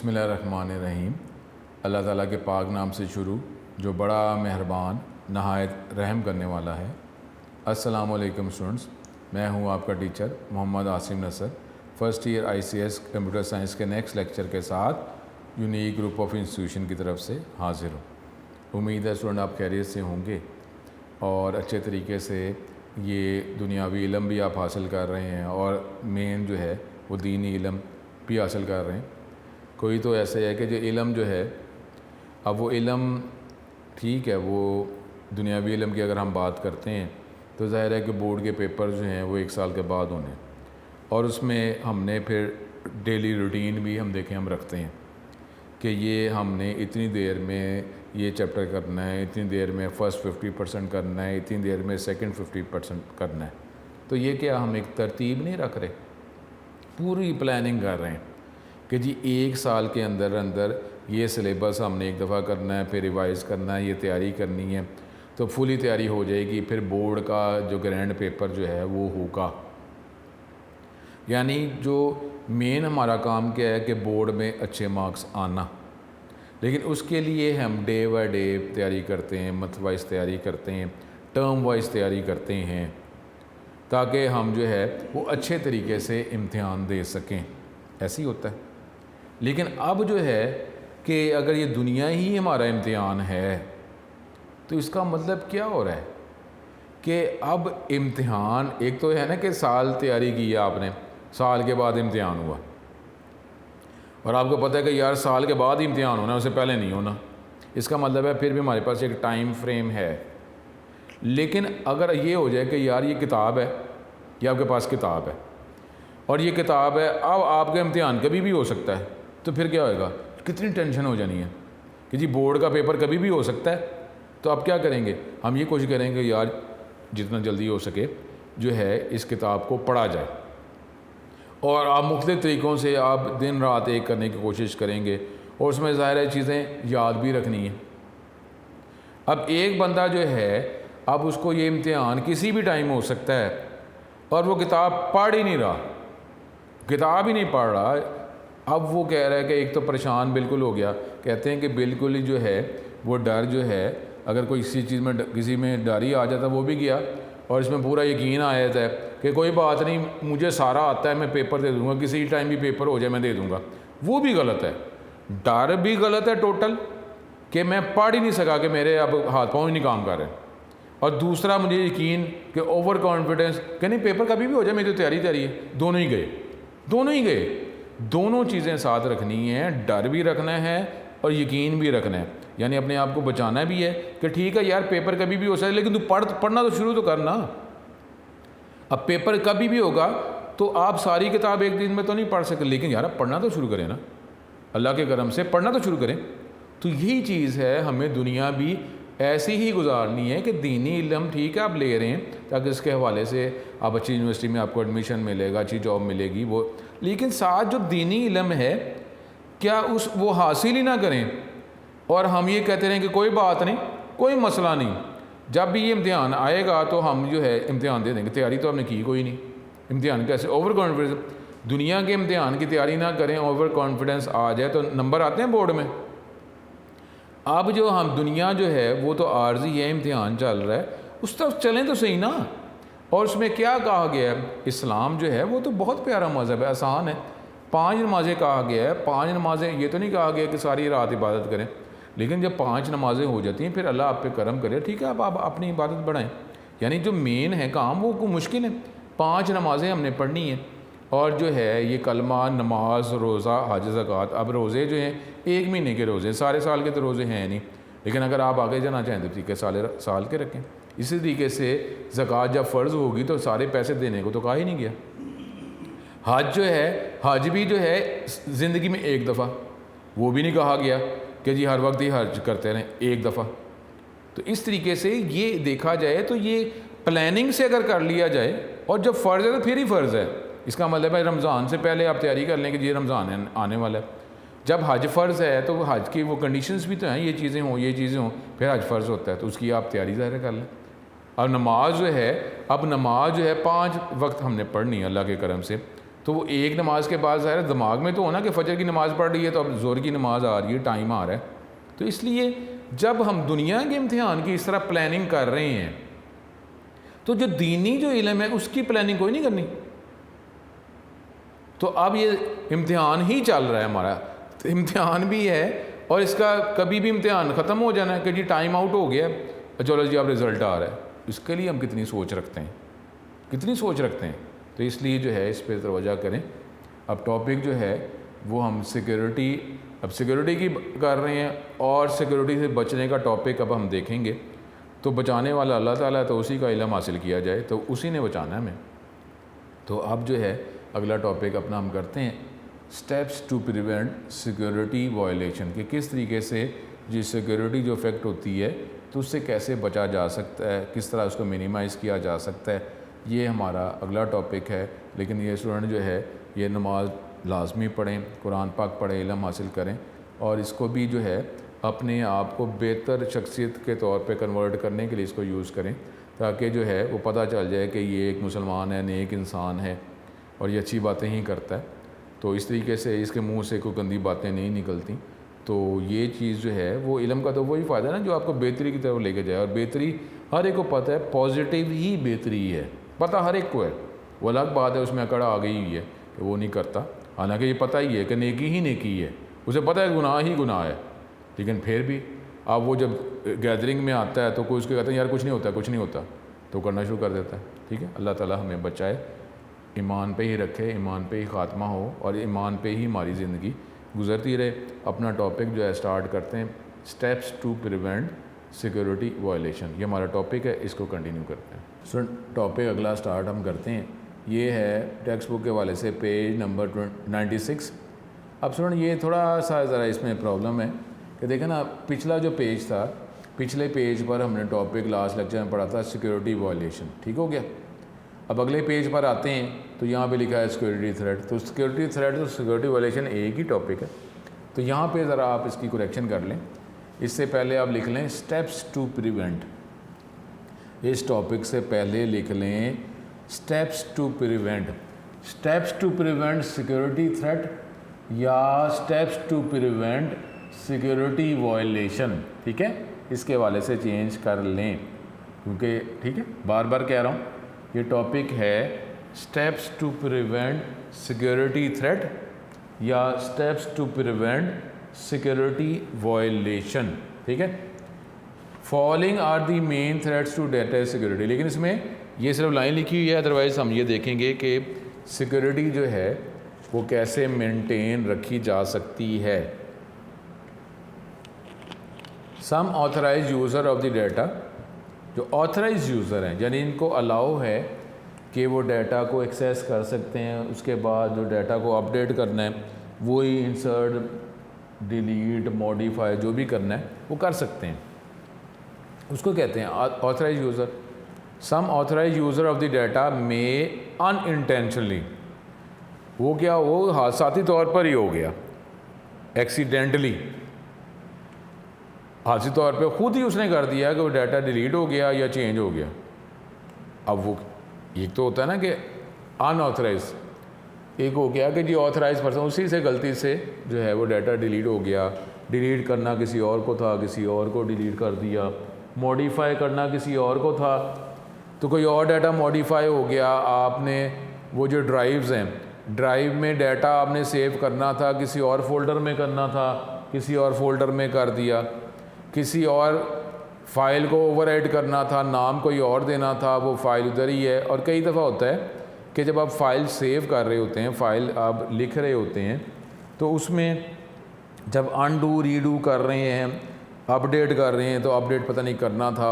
बिस्मिल्लाहिर्रहमानिर्रहीम। अल्लाह ताला के पाक नाम से शुरू जो बड़ा मेहरबान नहायत रहम करने वाला है। अस्सलामु अलैकुम स्टूडेंट्स, मैं हूं आपका teacher Mohammad Asim Nasar, first year ICS computer science के नेक्स्ट लेक्चर के साथ यूनिक ग्रुप ऑफ इंस्टीट्यूशन की तरफ से हाज़िर हूँ। उम्मीद है स्टूडेंट आप खैरियत से होंगे और अच्छे तरीके से ये दुनियावी इल्म भी आप हासिल कर रहे हैं और मेन जो है वो दीनी इल्म भी हासिल कर रहे हैं। कोई तो ऐसे है कि जो इल्म जो है, अब वो इल्म ठीक है, वो दुनियावी इल्म की अगर हम बात करते हैं तो ज़ाहिर है कि बोर्ड के पेपर जो हैं वो 1 साल के बाद होने, और उसमें हमने फिर डेली रूटीन भी हम देखें हम रखते हैं कि ये हमने इतनी देर में ये चैप्टर करना है, इतनी देर में फ़र्स्ट 50% करना है, इतनी देर में सेकंड 50% करना है। तो ये क्या हम एक तरतीब नहीं रख रहे, पूरी प्लानिंग कर रहे हैं कि जी 1 साल के अंदर अंदर ये सिलेबस हमने एक दफ़ा करना है, फिर रिवाइज़ करना है, ये तैयारी करनी है, तो फुली तैयारी हो जाएगी। फिर बोर्ड का जो ग्रैंड पेपर जो है वो होगा। यानी जो मेन हमारा काम क्या है कि बोर्ड में अच्छे मार्क्स आना, लेकिन उसके लिए हम डे बाय डे तैयारी करते हैं, मंथ वाइज तैयारी करते हैं, टर्म वाइज तैयारी करते हैं, ताकि हम जो है वो अच्छे तरीके से इम्तिहान दे सकें। ऐसे ही होता है। लेकिन अब जो है कि अगर ये दुनिया ही हमारा इम्तिहान है तो इसका मतलब क्या हो रहा है कि अब इम्तिहान एक तो है ना कि साल तैयारी की है आपने, साल के बाद इम्तिहान हुआ, और आपको पता है कि यार साल के बाद ही इम्तिहान होना है, उससे पहले नहीं होना। इसका मतलब है फिर भी हमारे पास एक टाइम फ्रेम है। लेकिन अगर ये हो जाए कि यार ये किताब है, ये आपके पास किताब है और ये किताब है, अब आपका इम्तिहान कभी भी हो सकता है, तो फिर क्या होएगा, कितनी टेंशन हो जानी है कि जी बोर्ड का पेपर कभी भी हो सकता है। तो आप क्या करेंगे, हम ये कोशिश करेंगे यार जितना जल्दी हो सके जो है इस किताब को पढ़ा जाए, और आप मुख्तलिफ़ तरीक़ों से आप दिन रात एक करने की कोशिश करेंगे, और उसमें ज़ाहिर है चीज़ें याद भी रखनी है। अब एक बंदा जो है, अब उसको ये इम्तिहान किसी भी टाइम हो सकता है और वो किताब पढ़ ही नहीं रहा, किताब ही नहीं पढ़ रहा। अब वो कह रहा है कि एक तो परेशान बिल्कुल हो गया, कहते हैं कि बिल्कुल ही जो है वो डर जो है, अगर कोई किसी चीज़ में किसी में डर ही आ जाता वो भी गया, और इसमें पूरा यकीन आया था कि कोई बात नहीं, मुझे सारा आता है, मैं पेपर दे दूँगा, किसी टाइम भी पेपर हो जाए मैं दे दूँगा। वो भी गलत है, डर भी गलत है टोटल कि मैं पढ़ ही नहीं सका कि मेरे अब हाथ पाँव ही नहीं काम कर रहे हैं, और दूसरा मुझे यकीन कि ओवर कॉन्फिडेंस कि नहीं पेपर कभी भी हो जाए, मेरी तो तैयारी है। दोनों ही गए। दोनों चीज़ें साथ रखनी है, डर भी रखना है और यकीन भी रखना है। यानी अपने आप को बचाना भी है कि ठीक है यार पेपर कभी भी हो सकता है, लेकिन तू पढ़ना तो शुरू तो करना। अब पेपर कभी भी होगा तो आप सारी किताब एक दिन में तो नहीं पढ़ सकते, लेकिन यार पढ़ना तो शुरू करें ना, अल्लाह के करम से पढ़ना तो शुरू करें। तो यही चीज़ है, हमें दुनिया भी ऐसी ही गुजारनी है कि दीनी इल्म ठीक है आप ले रहे हैं ताकि इसके हवाले से आप अच्छी यूनिवर्सिटी में आपको एडमिशन मिलेगा, अच्छी जॉब मिलेगी वो, लेकिन साथ जो दीनी इल्म है क्या वो हासिल ही ना करें और हम ये कहते रहें कि कोई बात नहीं, कोई मसला नहीं, जब भी ये इम्तिहान आएगा तो हम जो है इम्तिहान दे देंगे। तैयारी तो हमने की कोई नहीं, इम्तिहान कैसे, ओवर कॉन्फिडेंस। दुनिया के इम्तिहान की तैयारी ना करें, ओवर कॉन्फिडेंस आ जाए तो नंबर आते हैं बोर्ड में। अब जो हम दुनिया जो है वो तो आर्जी है, इम्तिहान चल रहा है, उस तरफ चलें तो सही ना। और उसमें क्या कहा गया है, इस्लाम जो है वो तो बहुत प्यारा मज़हब है, आसान है। 5 नमाज़ें कहा गया है, 5 नमाज़ें, ये तो नहीं कहा गया कि सारी रात इबादत करें, लेकिन जब 5 नमाज़ें हो जाती हैं फिर अल्लाह आप पे करम करे, ठीक है आप अपनी इबादत बढ़ाएं। यानी जो मेन है काम वो मुश्किल है, 5 नमाज़ें हमने पढ़नी है, और जो है ये कलमा, नमाज, रोज़ा, हज, ज़कात। अब रोज़े जो हैं 1 महीने के रोज़े, सारे साल के तो रोज़े हैं नहीं, लेकिन अगर आप आगे जाना चाहें तो ठीक है साल के रखें। इसी तरीके से ज़कात जब फ़र्ज़ होगी तो सारे पैसे देने को तो कहा ही नहीं गया। हज जो है, हज भी जो है ज़िंदगी में एक दफ़ा, वो भी नहीं कहा गया कि जी हर वक्त ही हज करते रहें, एक दफ़ा। तो इस तरीके से ये देखा जाए तो ये प्लानिंग से अगर कर लिया जाए, और जब फ़र्ज़ है तो फिर ही फ़र्ज़ है। इसका मतलब है रमज़ान से पहले आप तैयारी कर लें कि जी रमज़ान आने वाला है। जब हज फ़र्ज़ है तो हज की वो कंडीशंस भी तो हैं, ये चीज़ें हों, फिर हज फ़र्ज़ होता है, तो उसकी आप तैयारी ज़ाहिर कर लें। और नमाज जो है, अब नमाज जो है 5 वक्त हमने पढ़नी है अल्लाह के करम से, तो वो एक नमाज के बाद ज़ाहिर दिमाग में तो होना कि फ़जर की नमाज़ पढ़ रही है तो अब ज़ोहर की नमाज़ आ रही है, टाइम आ रहा है। तो इसलिए जब हम दुनिया के इम्तिहान की इस तरह प्लानिंग कर रहे हैं तो जो दीनी जो इल्म है उसकी प्लानिंग कोई नहीं करनी। तो अब ये इम्तिहान ही चल रहा है हमारा, तो इम्तिहान भी है और इसका कभी भी इम्तिहान ख़त्म हो जाना है कि जी टाइम आउट हो गया, चलो जी अब रिज़ल्ट आ रहा है। इसके लिए हम कितनी सोच रखते हैं, कितनी सोच रखते हैं। तो इसलिए जो है इस पर तवज्जो करें। अब टॉपिक जो है वो हम सिक्योरिटी, अब सिक्योरिटी की कर रहे हैं और सिक्योरिटी से बचने का टॉपिक अब हम देखेंगे। तो बचाने वाला अल्लाह ताला है, तो उसी का इल्म हासिल किया जाए तो उसी ने बचाना है हमें। तो अब जो है अगला टॉपिक अपना हम करते हैं steps to prevent security violation, कि किस तरीके से जी सिक्योरिटी जो इफेक्ट होती है तो उससे कैसे बचा जा सकता है, किस तरह उसको मिनिमाइज़ किया जा सकता है। ये हमारा अगला टॉपिक है। लेकिन ये स्टूडेंट जो है ये नमाज लाजमी पढ़ें, कुरान पाक पढ़ें, इल्म हासिल करें और इसको भी जो है अपने आप को बेहतर शख्सियत के तौर पे कन्वर्ट करने के लिए इसको यूज़ करें, ताकि जो है वो पता चल जाए कि ये एक मुसलमान है, नेक इंसान है और ये अच्छी बातें ही करता है। तो इस तरीके से इसके मुंह से कोई गंदी बातें नहीं निकलती। तो ये चीज़ जो है वो इल्म का तो वही फ़ायदा है ना जो आपको बेहतरी की तरफ लेके जाए। और बेहतरी हर एक को पता है, पॉजिटिव ही बेहतरी है, पता हर एक को है। वो अलग बात है उसमें अकड़ आ गई हुई है कि वो नहीं करता, हालांकि ये पता ही है कि नेकी ही नेकी है, उसे पता है गुनाह ही गुनाह है, लेकिन फिर भी अब वो जब गैदरिंग में आता है तो कोई उसके कहते हैं यार कुछ नहीं होता, कुछ नहीं होता, तो करना शुरू कर देता है। ठीक है, अल्लाह ताला हमें बचाए, ईमान पे ही रखे, ईमान पे ही ख़ात्मा हो और ईमान पे ही हमारी ज़िंदगी गुजरती रहे। अपना टॉपिक जो है स्टार्ट करते हैं, steps to prevent security violation. ये हमारा टॉपिक है, इसको कंटिन्यू करते हैं। सो टॉपिक अगला स्टार्ट हम करते हैं। ये है टेक्स्ट बुक के वाले से पेज नंबर 96। अब सुन ये थोड़ा सा ज़रा इसमें प्रॉब्लम है कि देखें ना, पिछला जो पेज था, पिछले पेज पर हमने टॉपिक लास्ट लेक्चर में पढ़ा था सिक्योरिटी वायलेशन, ठीक हो गया। अब अगले पेज पर आते हैं तो यहाँ पे लिखा है सिक्योरिटी थ्रेट। तो सिक्योरिटी थ्रेट तो सिक्योरिटी वायलेशन एक ही टॉपिक है। तो यहाँ पे ज़रा आप इसकी करेक्शन कर लें। इससे पहले आप लिख लें स्टेप्स टू प्रिवेंट, इस टॉपिक से पहले लिख लें steps to prevent, steps to prevent security threat या steps to prevent security violation. ठीक है, इसके वाले से चेंज कर लें क्योंकि ठीक है बार बार कह रहा हूँ ये टॉपिक है steps to prevent security threat या steps to prevent security violation. ठीक है, following are the main threats to data security. लेकिन इसमें ये सिर्फ लाइन लिखी हुई है, अदरवाइज़ हम ये देखेंगे कि सिक्योरिटी जो है वो कैसे मेंटेन रखी जा सकती है। Some authorize user of the data, जो ऑथराइज यूज़र हैं यानी इनको अलाउ है कि वो डाटा को एक्सेस कर सकते हैं, उसके बाद जो डाटा को अपडेट करना है वही इंसर्ट, डिलीट, मॉडिफाई जो भी करना है वो कर सकते हैं, उसको कहते हैं authorize user. Some authorize user of the data में अनइंटेंशनली, वो क्या, वो हादसाती तौर पर ही हो गया, एक्सीडेंटली हादसी तौर पे ख़ुद ही उसने कर दिया कि वो डाटा डिलीट हो गया या चेंज हो गया। अब वो एक तो होता है ना कि अनऑथराइज, एक हो गया कि जी ऑथराइज पर्सन उसी से गलती से जो है वो डाटा डिलीट हो गया। डिलीट करना किसी और को था, किसी और को डिलीट कर दिया। मॉडिफाई करना किसी और को था तो कोई और डाटा मॉडिफाई हो गया। आपने वो जो ड्राइव्स हैं, ड्राइव में डाटा आपने सेव करना था, किसी और फोल्डर में करना था, किसी और फोल्डर में कर दिया। किसी और फाइल को ओवरराइट करना था, नाम कोई और देना था, वो फाइल उधर ही है। और कई दफ़ा होता है कि जब आप फाइल सेव कर रहे होते हैं, फ़ाइल आप लिख रहे होते हैं, तो उसमें जब अनडू रीडू कर रहे हैं, अपडेट कर रहे हैं, तो अपडेट पता नहीं करना था।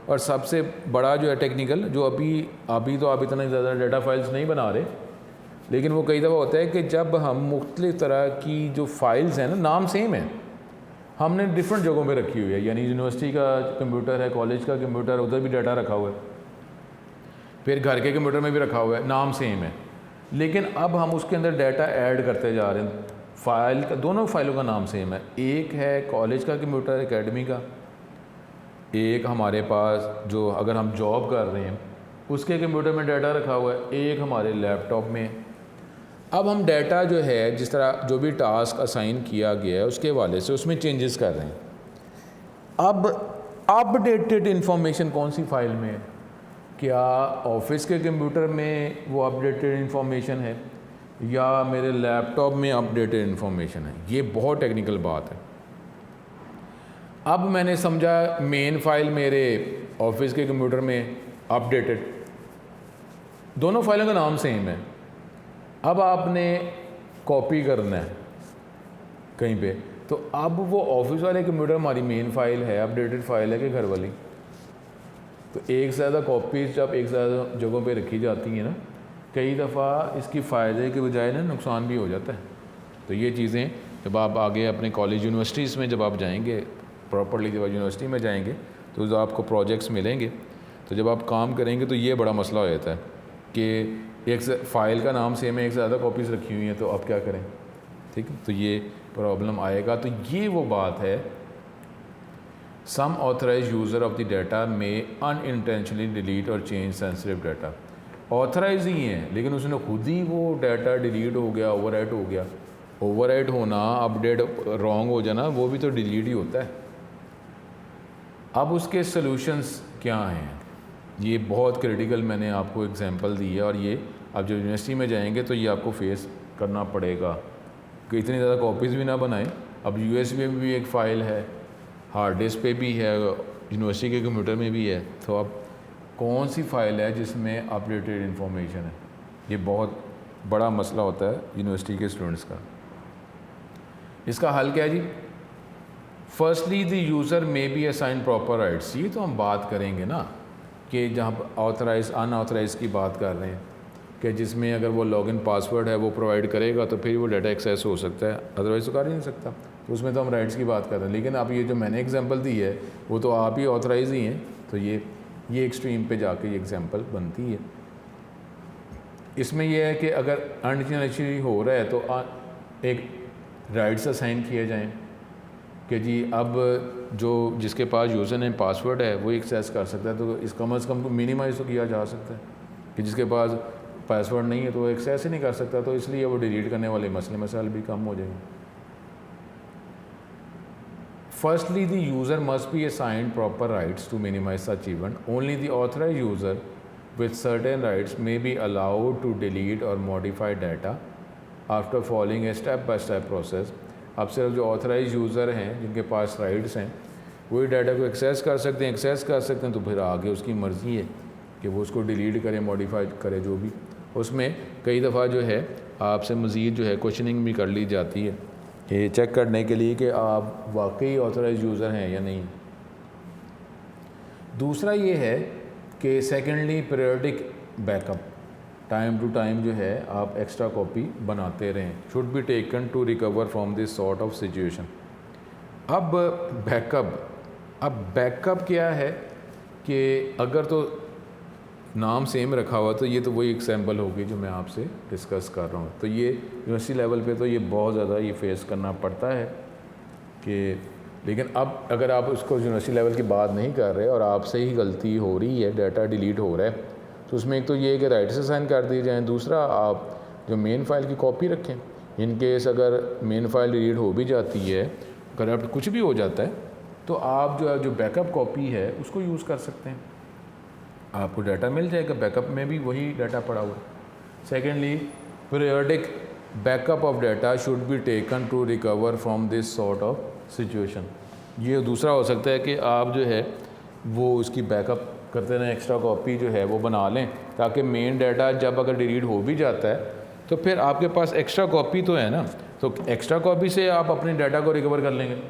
और सबसे बड़ा जो है टेक्निकल, जो अभी तो आप इतना ज़्यादा डाटा फाइल्स नहीं बना रहे, लेकिन वो कई दफ़ा होता है कि जब हम मुख्तलिफ़ तरह की जो फाइल्स हैं ना, नाम सेम है, हमने डिफरेंट जगहों पे रखी हुई है, यानी यूनिवर्सिटी का कंप्यूटर है, कॉलेज का कंप्यूटर, उधर भी डाटा रखा हुआ है, फिर घर के कंप्यूटर में भी रखा हुआ है, नाम सेम है, लेकिन अब हम उसके अंदर डाटा ऐड करते जा रहे हैं। फाइल का, दोनों फाइलों का नाम सेम है, एक है कॉलेज का कंप्यूटर एकेडमी का, एक हमारे पास जो अगर हम जॉब कर रहे हैं उसके कंप्यूटर में डाटा रखा हुआ है, एक हमारे लैपटॉप में। अब हम डाटा जो है, जिस तरह जो भी टास्क असाइन किया गया है उसके हवाले से उसमें चेंजेस कर रहे हैं। अब अपडेटेड इंफॉर्मेशन कौन सी फ़ाइल में है? क्या ऑफिस के कंप्यूटर में वो अपडेटेड इंफॉर्मेशन है या मेरे लैपटॉप में अपडेटेड इंफॉर्मेशन है? ये बहुत टेक्निकल बात है। अब मैंने समझा मेन फाइल मेरे ऑफिस के कंप्यूटर में अपडेटेड, दोनों फाइलों का नाम सेम है। अब आपने कॉपी करना है कहीं पे, तो अब वो ऑफिस वाले कंप्यूटर हमारी मेन फाइल है, अपडेटेड फाइल है कि घर वाली? तो एक से ज़्यादा कॉपीज जब एक से ज़्यादा जगहों पे रखी जाती हैं ना, कई दफ़ा इसकी फ़ायदे के बजाय ना नुकसान भी हो जाता है। तो ये चीज़ें जब आप आगे अपने कॉलेज यूनिवर्सिटीज़ में जब आप जाएंगे, प्रॉपरली जब आप यूनिवर्सिटी में जाएंगे तो जो आपको प्रोजेक्ट्स मिलेंगे, तो जब आप काम करेंगे तो ये बड़ा मसला हो जाता है कि एक फ़ाइल का नाम सेम है, एक से ज़्यादा कॉपीज़ रखी हुई हैं, तो अब क्या करें? ठीक है, तो ये प्रॉब्लम आएगा। तो ये वो बात है, some authorize user of the data में अनइंटेंशनली डिलीट और चेंज सेंसिटिव डाटा। ऑथराइज ही हैं लेकिन उसने खुद ही वो डाटा डिलीट हो गया, ओवरराइट हो गया। ओवरराइट होना, अपडेट रॉन्ग हो जाना, वो भी तो डिलीट ही होता है। अब उसके सॉल्यूशंस क्या हैं? ये बहुत क्रिटिकल मैंने आपको एग्जांपल दी है, और ये आप जब यूनिवर्सिटी में जाएंगे तो ये आपको फेस करना पड़ेगा कि इतनी ज़्यादा कॉपीज़ भी ना बनाएं। अब यूएसबी में भी एक फ़ाइल है, हार्ड डिस्क पे भी है, यूनिवर्सिटी के कंप्यूटर में भी है, तो अब कौन सी फ़ाइल है जिसमें अपडेटेड इंफॉर्मेशन है? ये बहुत बड़ा मसला होता है यूनिवर्सिटी के स्टूडेंट्स का। इसका हल क्या है जी? Firstly the user may be assign proper rights. ये तो हम बात करेंगे ना कि जहाँ ऑथराइज अनऑथराइज की बात कर रहे हैं कि जिसमें अगर वो लॉगिन पासवर्ड है वो प्रोवाइड करेगा तो फिर वो डाटा एक्सेस हो सकता है, अदरवाइज़ तो कर ही नहीं सकता। तो उसमें तो हम राइट्स की बात कर रहे हैं। लेकिन अब ये जो मैंने एग्जांपल दी है वो तो आप ही ऑथराइज ही हैं, तो ये एक्सट्रीम पे जाके ये एग्जांपल बनती है। इसमें यह है कि अगर अनइंटेंशनली हो रहा है तो एक राइट्स असाइन किए जाएँ कि जी अब जो जिसके पास यूज़र नेम पासवर्ड है वो एक्सेस कर सकता है, तो इस कम अज़ कम को मिनिमाइज़ तो किया जा सकता है कि जिसके पास पासवर्ड नहीं है तो वो एक्सेस ही नहीं कर सकता, तो इसलिए वो डिलीट करने वाले मसले मसाइल भी कम हो जाएंगे। Firstly the user must be assigned proper rights to minimize such event. Only the authorize user with certain rights may be allowed to delete और modify data after following a step by step process. अब सिर्फ जो authorize user हैं जिनके पास rights हैं वही data को access कर सकते हैं, तो फिर आगे उसकी मर्ज़ी है कि वो उसको डिलीट करे, मॉडिफाई करे, जो भी। उसमें कई दफ़ा जो है आपसे मज़ीद जो है क्वेश्चनिंग भी कर ली जाती है ये चेक करने के लिए कि आप वाकई ऑथराइज यूज़र हैं या नहीं। दूसरा ये है कि secondly periodic backup, time to time जो है आप एक्स्ट्रा कॉपी बनाते रहें। Should be taken to recover from this sort of situation. अब बैकअप क्या है कि अगर तो नाम सेम रखा हुआ तो ये तो वही एग्जाम्पल होगी जो मैं आपसे डिस्कस कर रहा हूँ। तो ये यूनिवर्सिटी लेवल पे तो ये बहुत ज़्यादा ये फेस करना पड़ता है कि, लेकिन अब अगर आप उसको यूनिवर्सिटी लेवल की बात नहीं कर रहे और आपसे ही गलती हो रही है, डाटा डिलीट हो रहा है, तो उसमें एक तो ये है कि राइट्स असाइन कर दिए जाएँ, दूसरा आप जो मेन फाइल की कॉपी रखें। इन केस अगर मेन फाइल डिलीट हो भी जाती है, करप्ट कुछ भी हो जाता है, तो आप जो बैकअप कॉपी है उसको यूज़ कर सकते हैं, आपको डाटा मिल जाएगा, बैकअप में भी वही डाटा पड़ा हुआ है। Secondly periodic backup of data should be taken to recover from this sort of situation. ये दूसरा हो सकता है कि आप जो है वो उसकी बैकअप करते रहें, एक्स्ट्रा कॉपी जो है वो बना लें, ताकि मेन डाटा जब अगर डिलीट हो भी जाता है तो फिर आपके पास एक्स्ट्रा कॉपी तो है ना, तो एक्स्ट्रा कॉपी से आप अपने डाटा को रिकवर कर लेंगे।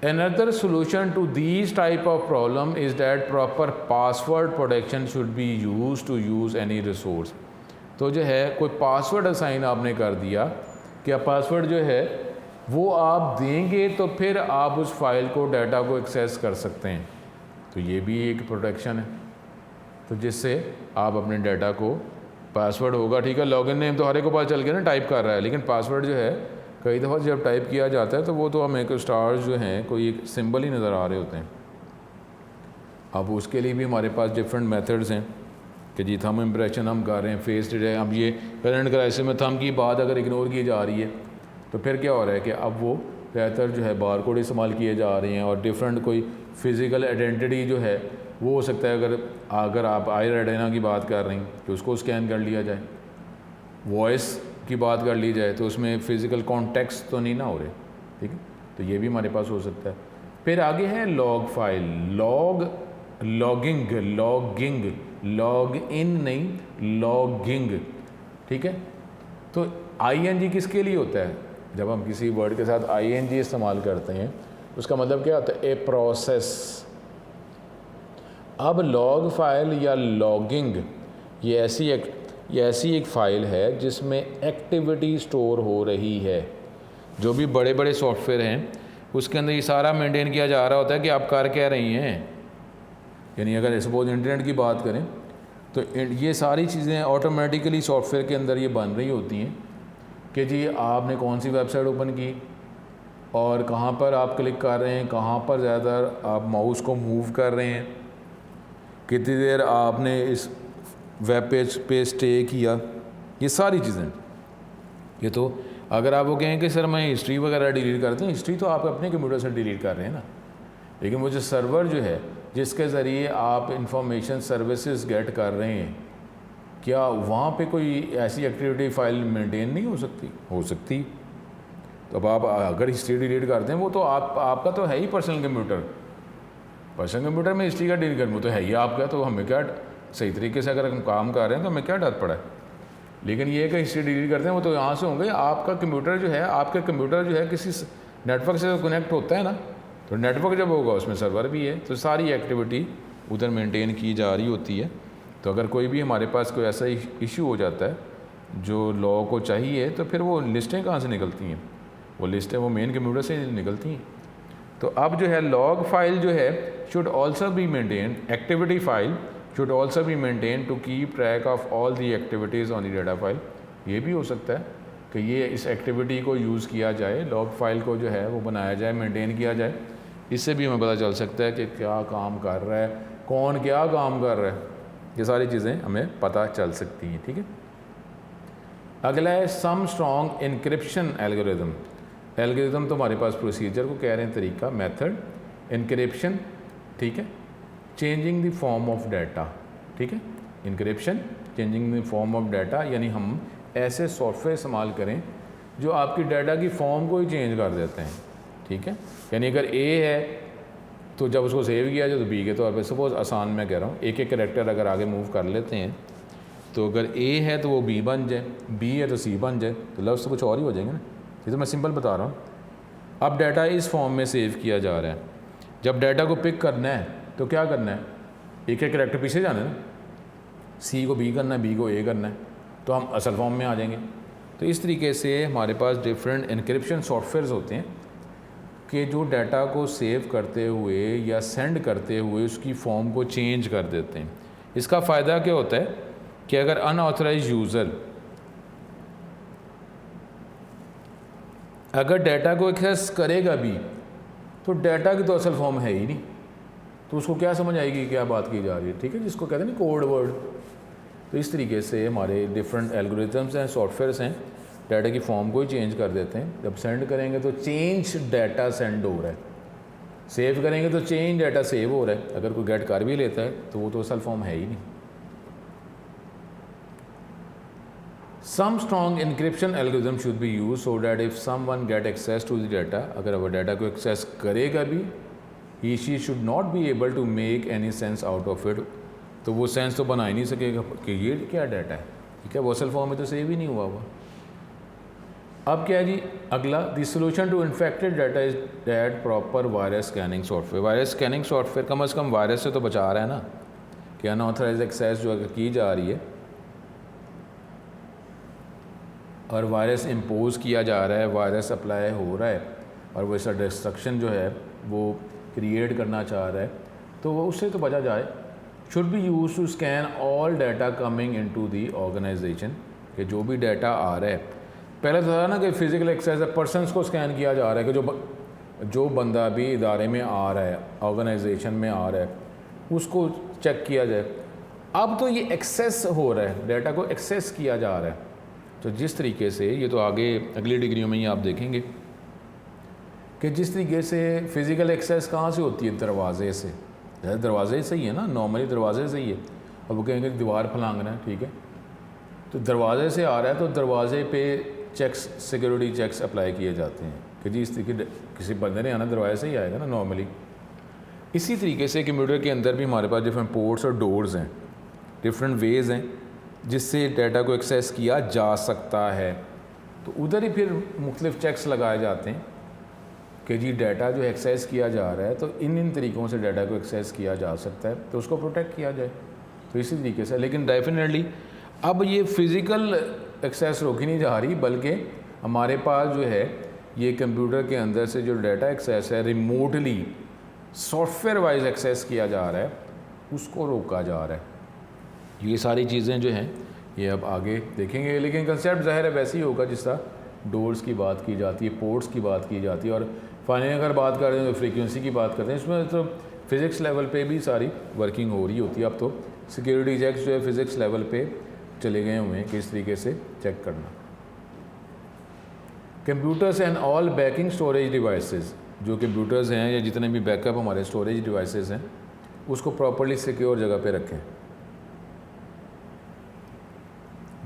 Another solution to these type of problem is that proper password protection should be used to use any resource। तो जो है कोई पासवर्ड असाइन आपने कर दिया, क्या पासवर्ड जो है वो आप देंगे तो फिर आप उस फाइल को, डाटा को एक्सेस कर सकते हैं, तो ये भी एक प्रोटेक्शन है। तो जिससे आप अपने डाटा को, पासवर्ड होगा ठीक है, लॉगिन नेम तो हर एक को पता चल गया ना टाइप कर रहा है, लेकिन पासवर्ड जो है कई दफ़ा जब टाइप किया जाता है तो वो तो हमें को स्टार्स जो हैं कोई एक सिंबल ही नज़र आ रहे होते हैं। अब उसके लिए भी हमारे पास डिफरेंट मेथड्स हैं कि जी थंब इम्प्रेशन हम कर रहे हैं, फेस डिटेक्शन। अब ये करंट क्राइसिस में थंब की बात अगर इग्नोर की जा रही है तो फिर क्या हो रहा है कि अब वो ज़्यादातर जो है बार कोड इस्तेमाल किए जा रहे हैं और डिफरेंट कोई फ़िज़िकल आइडेंटिटी जो है वो हो सकता है। अगर आप आई रेटिना की बात कर रही हैं तो उसको स्कैन कर लिया जाए, वॉइस की बात कर ली जाए तो उसमें फ़िज़िकल कॉन्टेक्स्ट तो नहीं ना हो रहे, ठीक है, तो ये भी हमारे पास हो सकता है। फिर आगे है log file, logging, log in नहीं, लॉगिंग, ठीक है। तो ING किसके लिए होता है? जब हम किसी वर्ड के साथ ING इस्तेमाल करते हैं उसका मतलब क्या होता है? A process. अब लॉग फाइल या लॉगिंग ये ऐसी एक फ़ाइल है जिसमें एक्टिविटी स्टोर हो रही है। जो भी बड़े बड़े सॉफ्टवेयर हैं उसके अंदर ये सारा मेंटेन किया जा रहा होता है कि आप कर क्या रही हैं। यानी अगर सपोज इंटरनेट की बात करें तो ये सारी चीज़ें ऑटोमेटिकली सॉफ्टवेयर के अंदर ये बन रही होती हैं कि जी आपने कौन सी वेबसाइट ओपन की और कहाँ पर आप क्लिक कर रहे हैं, कहाँ पर ज़्यादातर आप माउस को मूव कर रहे हैं, कितनी देर आपने इस वेब पेज पे स्टे किया, ये सारी चीज़ें। ये तो अगर आप वो कहें कि सर मैं हिस्ट्री वगैरह डिलीट करते हैं, हिस्ट्री तो आप अपने कंप्यूटर से डिलीट कर रहे हैं ना, लेकिन वो जो सर्वर जो है जिसके ज़रिए आप इंफॉर्मेशन सर्विसेज गेट कर रहे हैं, क्या वहाँ पे कोई ऐसी एक्टिविटी फ़ाइल मेंटेन नहीं हो सकती? हो सकती। तो अब आप अगर हिस्ट्री डिलीट करते हैं वो तो आपका तो है ही पर्सनल कंप्यूटर में हिस्ट्री का डिलीट करना तो है ही आपका, तो हमें क्या सही तरीके से अगर हम काम कर रहे हैं तो हमें क्या डर पड़ा है। लेकिन ये कि हिस्ट्री डिलीट करते हैं वो तो यहाँ से होंगे। आपका कंप्यूटर जो है किसी नेटवर्क से कनेक्ट होता है ना, तो नेटवर्क जब होगा उसमें सर्वर भी है, तो सारी एक्टिविटी उधर मेंटेन की जा रही होती है। तो अगर कोई भी हमारे पास कोई ऐसा इशू हो जाता है जो लॉ को चाहिए तो फिर वो लिस्टें कहाँ से निकलती हैं? वो लिस्टें वो मेन कंप्यूटर से निकलती हैं। तो अब जो है लॉग फाइल जो है should also be maintain, activity file should also be maintain to keep track of all the activities on the data file. ये भी हो सकता है कि ये इस एक्टिविटी को यूज़ किया जाए, लॉग फाइल को जो है वो बनाया जाए, मेंटेन किया जाए। इससे भी हमें पता चल सकता है कि क्या काम कर रहा है, कौन क्या काम कर रहा है, ये सारी चीज़ें हमें पता चल सकती हैं, ठीक है। अगला है some strong encryption algorithm. Algorithm तो हमारे पास प्रोसीजर को कह रहे हैं, तरीका, मेथड, इनक्रिप्शन, ठीक है, changing the form of data, ठीक है, encryption changing the form of data, यानी हम ऐसे सॉफ्टवेयर इस्तेमाल करें जो आपकी डाटा की फॉर्म को ही चेंज कर देते हैं, ठीक है। यानी अगर A है तो जब उसको सेव किया जाए तो B के तौर पे, सपोज आसान मैं कह रहा हूँ, एक कैरेक्टर अगर आगे मूव कर लेते हैं तो अगर A है तो वो B बन जाए, B है तो C बन जाए, तो लफ्ज़ तो कुछ और ही हो जाएंगे ना। ये तो मैं सिंपल बता रहा हूँ। अब डाटा इस फॉर्म में सेव किया जा रहा है, जब डाटा को पिक करना है तो क्या करना है? एक कैरेक्टर पीछे जाना है ना, C को B करना है, B को A करना है, तो हम असल फॉर्म में आ जाएंगे। तो इस तरीके से हमारे पास डिफरेंट इनक्रिप्शन सॉफ्टवेयर्स होते हैं कि जो डाटा को सेव करते हुए या सेंड करते हुए उसकी फॉर्म को चेंज कर देते हैं। इसका फ़ायदा क्या होता है कि अगर अनऑथराइज यूज़र अगर डाटा को एक्सेस करेगा भी तो डाटा की तो असल फॉर्म है ही नहीं, तो उसको क्या समझ आएगी क्या बात की जा रही है, ठीक है, जिसको कहते हैं ना कोड वर्ड। तो इस तरीके से हमारे डिफरेंट एल्गोरिथम्स हैं, सॉफ्टवेयर्स हैं, डाटा की फॉर्म को ही चेंज कर देते हैं। जब सेंड करेंगे तो चेंज डाटा सेंड हो रहा है, सेव करेंगे तो चेंज डाटा सेव हो रहा है। अगर कोई गेट कर भी लेता है तो वो तो असल फॉर्म है ही नहीं। Some strong encryption algorithm should be use so that if someone get access to the data, अगर वो डाटा को एक्सेस करेगा भी, he she should not be able to make any sense out of it, तो वो sense तो बना ही नहीं सकेगा कि ये क्या डाटा है, ठीक है, वो असल फॉर्म में तो सेव ही नहीं हुआ हुआ। अब क्या है जी अगला, the solution to infected data is that proper virus scanning software. Virus scanning software कम से कम वायरस से तो बचा रहा है ना, कि अनऑथराइज एक्सेस जो अगर की जा रही है और वायरस इम्पोज किया जा रहा है, वायरस अप्लाई हो रहा है और वो ऐसा डिस्ट्रक्शन जो है वो क्रिएट करना चाह रहा है, तो वो उससे तो बचा जाए। Should be use to scan all data coming into the organization, कि जो भी डाटा आ रहा है, पहले तो था ना कि फिजिकल एक्सेस है, पर्सनस को स्कैन किया जा रहा है कि जो बंदा भी इदारे में आ रहा है, ऑर्गेनाइजेशन में आ रहा है, उसको चेक किया जाए। अब तो ये एक्सेस हो रहा है, डाटा को एक्सेस किया जा रहा है। तो जिस तरीके से ये तो आगे अगली डिग्रियों में ही आप देखेंगे कि जिस तरीके से फ़िज़िकल एक्सेस कहाँ से होती है, दरवाजे से। दरवाजे से ही है ना, नॉर्मली दरवाजे से ही है। अब वो कहेंगे दीवार फलांगना है, ठीक है, तो दरवाजे से आ रहा है तो दरवाजे पे चेक्स, सिक्योरिटी चेक्स अप्लाई किए जाते हैं कि जी इस तरीके किसी बंदे ने आना दरवाजे से ही आएगा ना नॉर्मली। इसी तरीके से कंप्यूटर के अंदर भी हमारे पास डिफरेंट पोर्ट्स और डोर्स हैं, डिफरेंट वेज़ हैं जिससे डाटा को एक्सेस किया जा सकता है। तो उधर ही फिर मुख्तलिफ चेक्स लगाए जाते हैं कि जी डाटा जो एक्सेस किया जा रहा है तो इन तरीक़ों से डाटा को एक्सेस किया जा सकता है, तो उसको प्रोटेक्ट किया जाए। तो इसी तरीके से, लेकिन डेफिनेटली अब ये फ़िज़िकल एक्सेस रोकी नहीं जा रही, बल्कि हमारे पास जो है ये कंप्यूटर के अंदर से जो डाटा एक्सेस है रिमोटली सॉफ्टवेयर वाइज एक्सेस किया जा रहा है, उसको रोका जा रहा है। ये सारी चीज़ें जो हैं ये अब आगे देखेंगे, लेकिन कंसेप्ट ज़ाहिर है वैसे ही होगा जिस तरह डोर्स की बात की जाती है, पोर्ट्स की बात की जाती है, और फाइनली अगर बात करते हैं तो फ्रीक्वेंसी की बात करते हैं। इसमें तो फ़िज़िक्स लेवल पे भी सारी वर्किंग हो रही होती है। अब तो सिक्योरिटी चेक्स जो है फ़िज़िक्स लेवल पे चले गए हुए हैं, किस तरीके से चेक करना। Computers and all banking storage devices, जो कंप्यूटर्स हैं या जितने भी बैकअप हमारे स्टोरेज डिवाइसेस हैं उसको प्रॉपर्ली सिक्योर जगह पे रखें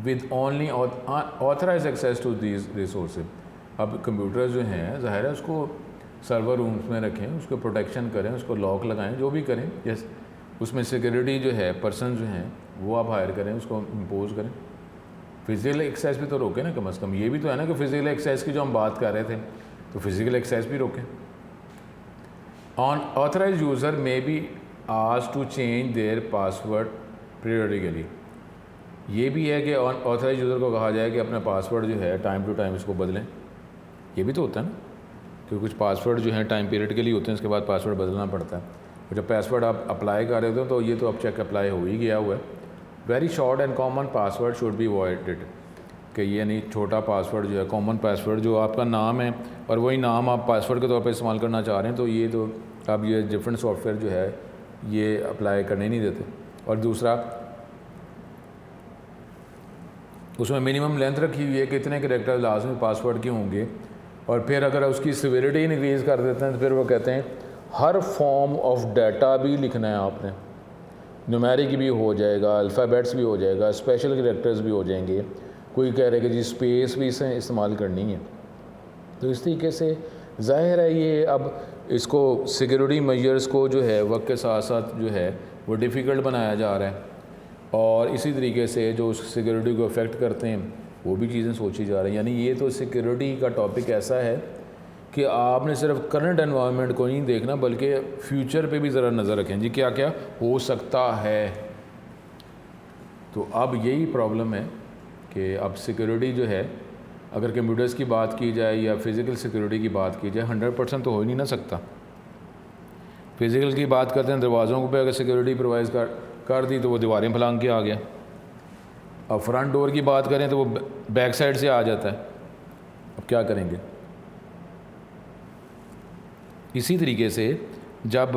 with only authorize access to these resources. अब कंप्यूटर्स जो हैं ज़ाहिर है उसको सर्वर रूम्स में रखें, उसको प्रोटेक्शन करें, उसको लॉक लगाएं, जो भी करें, यस उसमें सिक्योरिटी जो है पर्सन जो हैं वो आप हायर करें, उसको इम्पोज करें। फिज़िकल एक्सेस भी तो रोकें ना, कम से कम ये भी तो है ना कि फ़िज़िकल एक्सेस की जो हम बात कर रहे थे तो फिज़िकल एक्सेस भी रोकें। Unauthorize user may be asked to change their password periodically. ये भी है कि ऑथराइज यूज़र को कहा जाए कि अपना पासवर्ड जो है टाइम टू टाइम इसको बदलें। ये भी तो होता है ना, क्योंकि कुछ पासवर्ड जो हैं टाइम पीरियड के लिए होते हैं, उसके बाद पासवर्ड बदलना पड़ता है। और जब पासवर्ड आप अप्लाई कर रहे हो तो ये तो अब चेक अप्लाई हो ही गया हुआ है। Very short and common password should be avoided, कि ये नहीं छोटा पासवर्ड जो है, कॉमन पासवर्ड जो आपका नाम है और वही नाम आप पासवर्ड के तौर पे इस्तेमाल करना चाह रहे हैं, तो ये तो अब ये डिफरेंट सॉफ्टवेयर जो है ये अप्लाई करने नहीं देते। और दूसरा उसमें मिनिमम लेंथ रखी हुई है कि इतने कैरेक्टर लाजमी पासवर्ड के होंगे, और फिर अगर उसकी सिविलिटी इंक्रीज़ कर देते हैं तो फिर वो कहते हैं हर फॉर्म ऑफ डाटा भी लिखना है आपने, न्यूमेरिक भी हो जाएगा, अल्फ़ाबेट्स भी हो जाएगा, स्पेशल कैरेक्टर्स भी हो जाएंगे, कोई कह रहे कि जी स्पेस भी इसे इस्तेमाल करनी है। तो इस तरीके से ज़ाहिर है ये अब इसको सिक्योरिटी मेजर्स को जो है वक्त के साथ साथ जो है वो डिफ़िकल्ट बनाया जा रहा है, और इसी तरीके से जो सिक्योरिटी को अफेक्ट करते हैं वो भी चीज़ें सोची जा रही हैं। यानी ये तो सिक्योरिटी का टॉपिक ऐसा है कि आपने सिर्फ करंट एनवायरनमेंट को नहीं देखना बल्कि फ्यूचर पे भी ज़रा नज़र रखें जी क्या क्या हो सकता है। तो अब यही प्रॉब्लम है कि अब सिक्योरिटी जो है अगर कंप्यूटर्स की बात की जाए या फ़िज़िकल सिक्योरिटी की बात की जाए 100% तो हो ही नहीं ना सकता। फ़िज़िकल की बात करते हैं, दरवाज़ों पे अगर सिक्योरिटी प्रोवाइड कर दी तो वो दीवारें फलांग के आ गया। अब फ्रंट डोर की बात करें तो वो बैक साइड से आ जाता है, अब क्या करेंगे। इसी तरीके से जब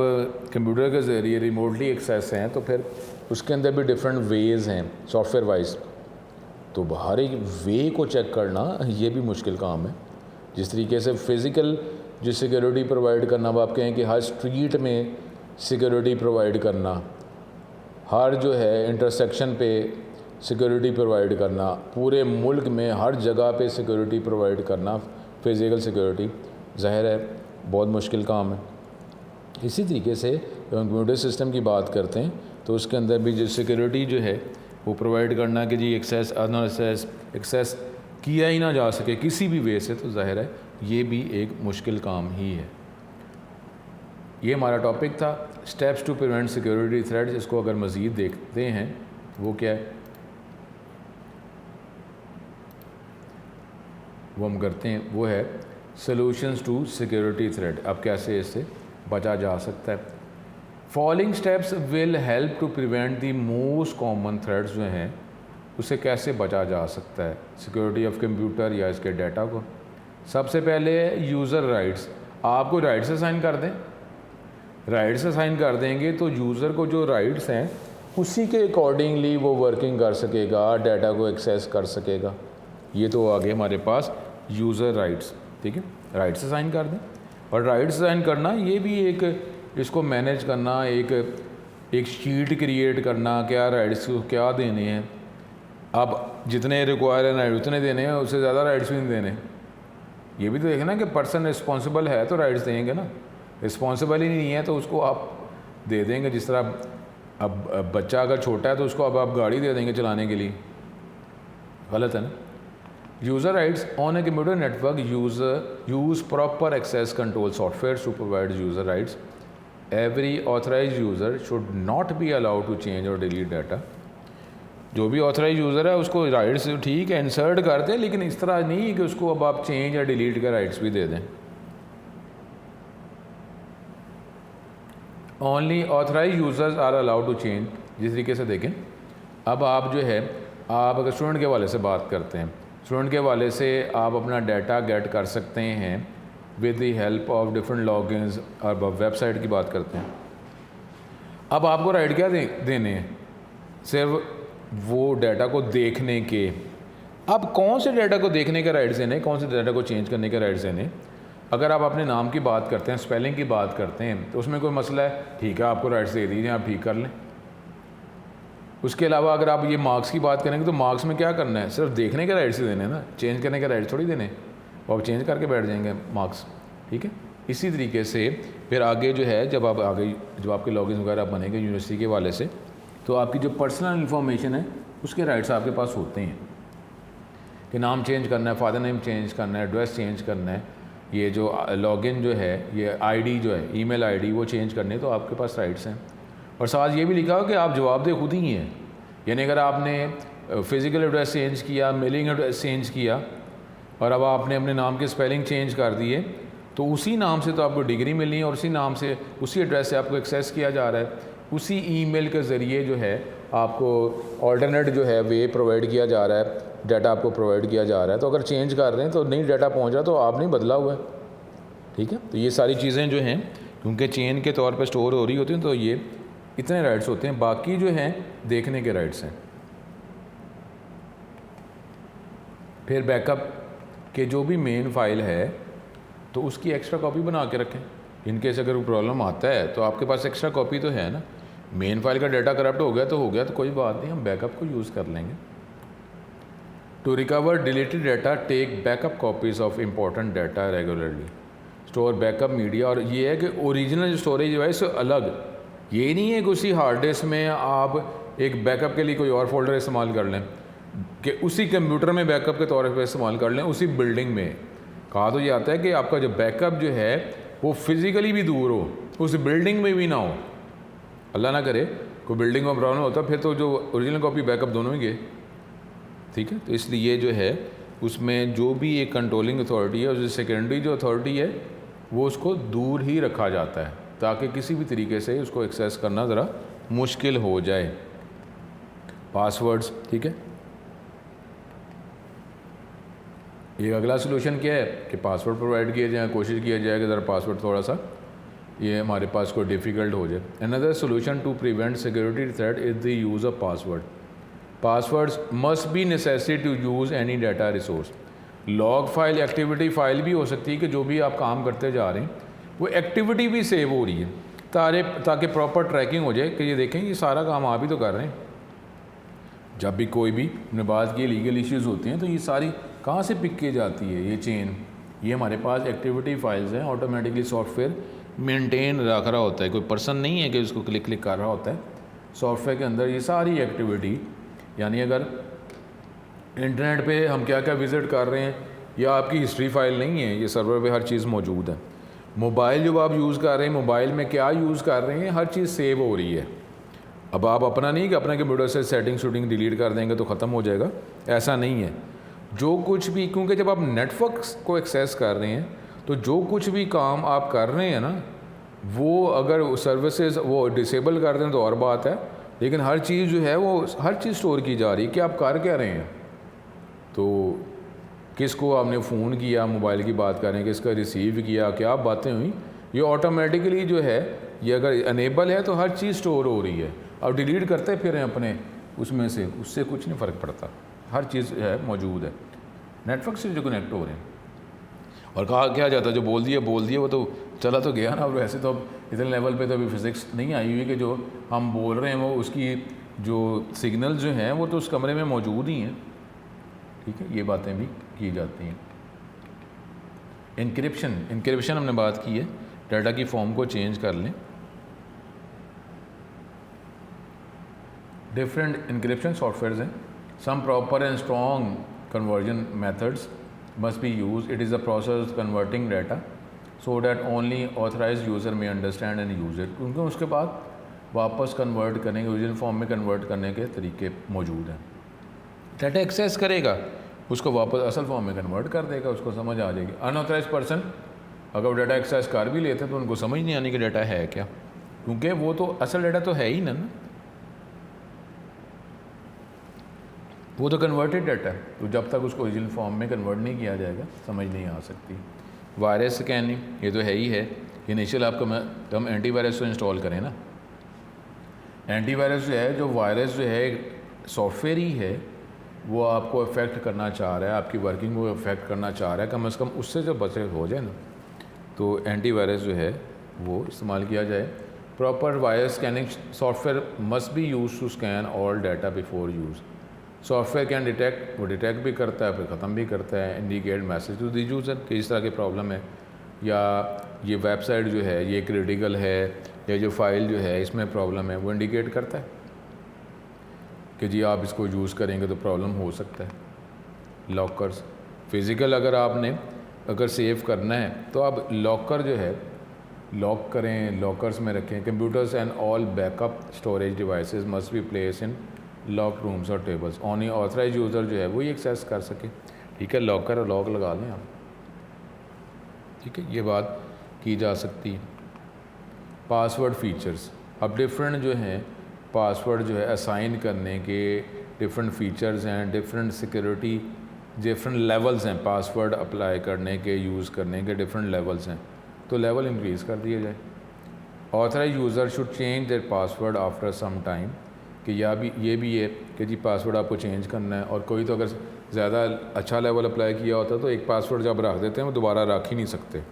कंप्यूटर के ज़रिए रिमोटली एक्सेस हैं तो फिर उसके अंदर भी डिफरेंट वेज़ हैं सॉफ्टवेयर वाइज, तो हर एक वे को चेक करना ये भी मुश्किल काम है। जिस तरीके से फ़िज़िकल जो सिक्योरिटी प्रोवाइड करना, अब आप कहें कि हर स्ट्रीट में सिक्योरिटी प्रोवाइड करना, हर जो है इंटरसेक्शन पे सिक्योरिटी प्रोवाइड करना, पूरे मुल्क में हर जगह पे सिक्योरिटी प्रोवाइड करना, फ़िज़िकल सिक्योरिटी ज़ाहिर है बहुत मुश्किल काम है। इसी तरीके से जब हम कंप्यूटर सिस्टम की बात करते हैं तो उसके अंदर भी जो सिक्योरिटी जो है वो प्रोवाइड करना कि जी एक्सेस किया ही ना जा सके किसी भी वे से, तो ज़ाहिर है ये भी एक मुश्किल काम ही है। ये हमारा टॉपिक था steps to prevent security threats. इसको अगर मज़ीद देखते हैं वो क्या है वो हम करते हैं, वो है सॉल्यूशंस टू सिक्योरिटी थ्रेट। अब कैसे इससे बचा जा सकता है। Following steps will help to prevent the most common threats जो हैं उससे कैसे बचा जा सकता है सिक्योरिटी ऑफ कंप्यूटर या इसके डाटा को। सबसे पहले यूज़र राइट्स, आपको राइट्स असाइन कर दें, राइट्स असाइन कर देंगे तो यूज़र को जो राइट्स हैं उसी के अकॉर्डिंगली वो वर्किंग कर सकेगा, डाटा को एक्सेस कर सकेगा। ये तो आगे हमारे पास यूज़र राइट्स, ठीक है, राइट्स असाइन कर दें। और राइट्स असाइन करना ये भी एक, इसको मैनेज करना, एक शीट क्रिएट करना, क्या राइट्स को क्या देने हैं। अब जितने रिक्वायर है राइट उतने देने हैं, उससे ज़्यादा राइट्स भी नहीं देने। ये भी तो देखना कि पर्सन रिस्पॉन्सिबल है तो राइट्स देंगे ना, रिस्पॉन्सिबल ही नहीं है तो उसको आप दे देंगे। जिस तरह अब बच्चा अगर छोटा है तो उसको अब आप गाड़ी दे देंगे चलाने के लिए, गलत है ना। User rights on a computer network use proper access control software to provide user rights. Every authorize user should not be allowed to change और डिलीट डाटा। जो भी ऑथराइज यूज़र है उसको राइट्स ठीक है इंसर्ट कर दें, लेकिन इस तरह नहीं है कि उसको अब आप चेंज या डिलीट के राइट्स भी दे दें। Only authorize users are allowed to change. जिस तरीके से देखें, अब आप जो है, आप अगर स्टूडेंट के वाले से बात करते हैं, स्टूडेंट के वाले से आप अपना डाटा गेट कर सकते हैं with the help of different logins. और वेबसाइट की बात करते हैं, अब आपको राइट क्या देने हैं? सिर्फ वो डाटा को देखने के। अब कौन से डाटा को देखने के राइट्स देने, कौन से डाटा को चेंज करने के राइट्स देने? अगर आप अपने नाम की बात करते हैं, स्पेलिंग की बात करते हैं, तो उसमें कोई मसला है, ठीक है आपको राइट्स दे दीजिए, आप ठीक कर लें। उसके अलावा अगर आप ये मार्क्स की बात करेंगे तो मार्क्स में क्या करना है? सिर्फ देखने के राइट्स ही देने ना, चेंज करने के राइट्स थोड़ी देने। वो आप चेंज करके बैठ जाएंगे मार्क्स, ठीक है। इसी तरीके से फिर आगे जो है, जब आपके लॉगिन वगैरह बनेंगे यूनिवर्सिटी के वाले से, तो आपकी जो पर्सनल इन्फॉर्मेशन है उसके राइट्स आपके पास होते हैं कि नाम चेंज करना है, फादर नेम चेंज करना है, एड्रेस चेंज करना है, ये जो लॉगिन जो है, ये आईडी जो है, ईमेल आईडी वो चेंज करने, तो आपके पास राइट्स हैं। और साथ ये भी लिखा हो कि आप जवाबदेह खुद ही हैं। यानी अगर आपने फ़िज़िकल एड्रेस चेंज किया, मेलिंग एड्रेस चेंज किया, और अब आपने अपने नाम के स्पेलिंग चेंज कर दिए, तो उसी नाम से तो आपको डिग्री मिलनी है और उसी नाम से, उसी एड्रेस से आपको एक्सेस किया जा रहा है, उसी ईमेल के ज़रिए जो है आपको ऑल्टरनेट जो है वे प्रोवाइड किया जा रहा है, डाटा आपको प्रोवाइड किया जा रहा है। तो अगर चेंज कर रहे हैं तो नहीं डाटा पहुंच रहा तो आप नहीं बदला हुआ है, ठीक है। तो ये सारी चीज़ें जो हैं, क्योंकि चेन के तौर पे स्टोर हो रही होती हैं, तो ये इतने राइट्स होते हैं। बाकी जो हैं देखने के राइट्स हैं। फिर बैकअप के जो भी मेन फाइल है तो उसकी एक्स्ट्रा कॉपी बना के रखें। इनकेस अगर कोई प्रॉब्लम आता है तो आपके पास एक्स्ट्रा कॉपी तो है ना। मेन फाइल का डाटा करप्ट हो गया तो कोई बात नहीं, हम बैकअप को यूज़ कर लेंगे। To recover deleted data take backup copies of important data regularly. Store backup media, और ये है कि ओरिजिनल स्टोरेज जो है इससे अलग, ये नहीं है कि उसी हार्ड डिस्क में आप एक बैकअप के लिए कोई और फोल्डर इस्तेमाल कर लें, कि उसी कंप्यूटर में बैकअप के तौर पर इस्तेमाल कर लें, उसी बिल्डिंग में। कहा तो ये आता है कि आपका जो बैकअप जो है वो फिज़िकली भी दूर हो, उस बिल्डिंग में भी ना हो। अल्लाह ना करे कोई बिल्डिंग में प्रॉब्लम होता, फिर तो जो ओरिजिनल कॉपी बैकअप दोनों ही गए, ठीक है। तो इसलिए जो है उसमें जो भी एक कंट्रोलिंग अथॉरिटी है, उस सेकेंडरी जो अथॉरिटी है वो उसको दूर ही रखा जाता है, ताकि किसी भी तरीके से उसको एक्सेस करना ज़रा मुश्किल हो जाए। पासवर्ड्स, ठीक है। ये अगला सलूशन क्या है कि पासवर्ड प्रोवाइड किया जाए, कोशिश किया जाए कि ज़रा पासवर्ड थोड़ा सा ये हमारे पास कोई डिफ़िकल्ट हो जाए। Another solution to prevent security threat is the use of password. Passwords must be necessary to use any data resource. Log file, activity file भी हो सकती है कि जो भी आप काम करते जा रहे हैं वो एक्टिविटी भी सेव हो रही है, ताकि प्रॉपर ट्रैकिंग हो जाए कि ये देखें ये सारा काम आप ही तो कर रहे हैं। जब भी कोई भी हमने बात की लीगल इश्यूज़ होती हैं तो ये सारी कहाँ से पिक की जाती है, ये चेन, ये हमारे पास एक्टिविटी फाइल्स हैं, ऑटोमेटिकली सॉफ्टवेयर मेंटेन रख रहा होता है। कोई पर्सन नहीं है कि उसको क्लिक कर रहा होता है, सॉफ्टवेयर के अंदर ये सारी एक्टिविटी, यानी अगर इंटरनेट पे हम क्या क्या विज़िट कर रहे हैं, या आपकी हिस्ट्री फाइल नहीं है, ये सर्वर पे हर चीज़ मौजूद है। मोबाइल जो आप यूज़ कर रहे हैं, मोबाइल में क्या यूज़ कर रहे हैं, हर चीज़ सेव हो रही है। अब आप अपना नहीं कि अपने कंप्यूटर से सेटिंग शूटिंग डिलीट कर देंगे तो ख़त्म हो जाएगा, ऐसा नहीं है। जो कुछ भी, क्योंकि जब आप नेटवर्क को एक्सेस कर रहे हैं तो जो कुछ भी काम आप कर रहे हैं ना, वो अगर सर्विसेज वो डिसेबल कर दें तो और बात है, लेकिन हर चीज़ जो है वो हर चीज़ स्टोर की जा रही है कि आप कर क्या रहे हैं। तो किसको आपने फ़ोन किया, मोबाइल की बात करें, किसका रिसीव किया, क्या बातें हुई, ये ऑटोमेटिकली जो है ये अगर अनेबल है तो हर चीज़ स्टोर हो रही है। और डिलीट करते फिर अपने उसमें से, उससे कुछ नहीं फ़र्क पड़ता, हर चीज़ है मौजूद है, नेटवर्क से जो कनेक्ट हो रहे हैं। और कहा क्या जाता है, जो बोल दिया वो तो चला तो गया ना। और वैसे तो अब इतने लेवल पे तो अभी फिज़िक्स नहीं आई हुई कि जो हम बोल रहे हैं वो उसकी जो सिग्नल जो हैं वो तो उस कमरे में मौजूद ही हैं, ठीक है। ये बातें भी की जाती हैं। इंक्रिप्शन हमने बात की है, डाटा की फॉर्म को चेंज कर लें। डिफरेंट इंक्रिप्शन सॉफ्टवेयर्स हैं। Some proper and strong conversion methods must be used. It is the process of converting data so that only authorized user may understand and use it. क्योंकि उसके बाद वापस convert करने के, original form में convert करने के तरीके मौजूद हैं। डाटा एक्सेस करेगा, उसको वापस असल फॉर्म में कन्वर्ट कर देगा, उसको समझ आ जाएगी। अनऑथराइज पर्सन अगर वो डाटा एक्सेस कर भी लेते हैं तो उनको समझ नहीं आनी कि डाटा है क्या, क्योंकि वो तो असल डाटा तो है ही ना, वो तो कन्वर्टेड डाटा है। तो जब तक उसको ओरिजिनल फॉर्म में कन्वर्ट नहीं किया जाएगा समझ नहीं आ सकती। वायरस स्कैनिंग ये तो है ही है। इनिशियल आपको तो हम एंटीवायरस तो इंस्टॉल करें ना। एंटीवायरस जो है, जो वायरस जो है सॉफ्टवेयर ही है, वो आपको अफेक्ट करना चाह रहा है, आपकी वर्किंग को अफेक्ट करना चाह रहा है, कम से कम उससे जो बचे हो जाए ना, तो एंटीवायरस जो है वो इस्तेमाल किया जाए। Proper virus scanning software must be use to scan all data before use. Software can detect, वो डिटेक्ट भी करता है फिर ख़त्म भी करता है। Indicate message to the user कि इस तरह की प्रॉब्लम है, या ये वेबसाइट जो है ये क्रिटिकल है, या जो फाइल जो है इसमें प्रॉब्लम है, वो इंडिकेट करता है कि जी आप इसको यूज़ करेंगे तो प्रॉब्लम हो सकता है। लॉकर्स फिज़िकल अगर सेव करना है तो आप लॉकर जो है लॉक करें, लॉकर्स में रखें। Computers and all backup storage devices must be place in lock rooms और टेबल्स। ओनली ऑथराइज यूज़र जो है वही एक्सेस कर सके, ठीक है। लॉकर और लॉक लगा लें आप, ठीक है, ये बात की जा सकती है। पासवर्ड फीचर्स, अब डिफरेंट जो हैं पासवर्ड जो है असाइन करने के डिफरेंट फीचर्स हैं, डिफरेंट सिक्योरिटी डिफरेंट लेवल्स हैं, पासवर्ड अप्लाई करने के, यूज़ करने के डिफरेंट लेवल्स हैं, तो लेवल इंक्रीज़ कर दिया जाए। Authorize user should change their password after some time, कि ये भी है कि जी पासवर्ड आपको चेंज करना है। और कोई तो अगर ज़्यादा अच्छा लेवल अप्लाई किया होता तो एक पासवर्ड जब रख देते हैं वो दोबारा रख ही नहीं सकते,